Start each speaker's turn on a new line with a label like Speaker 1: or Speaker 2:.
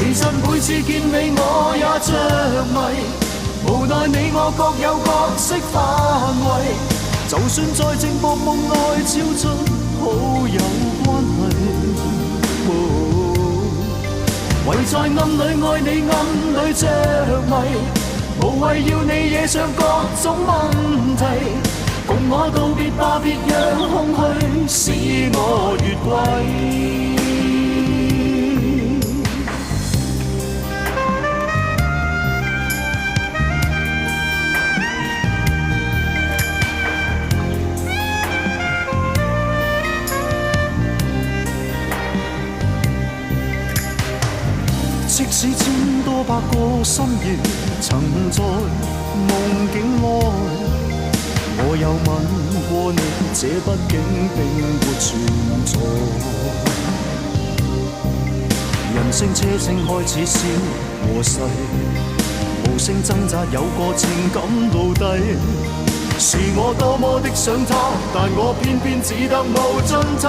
Speaker 1: 其實每次見你我也着迷，無奈你我各有角色範圍，就算在靜默夢內超出好友關係，唯在暗裏愛你暗裏着迷，無謂要你惹上各種問題，共我道別吧，別讓空虛使我越軌。即使千多百個深夜，曾在夢境內，我有吻過你，這畢竟並沒存在。人聲車聲開始消和逝，無聲掙扎有個情感奴隸，是我多麼的想他，但我偏偏只得無盡他。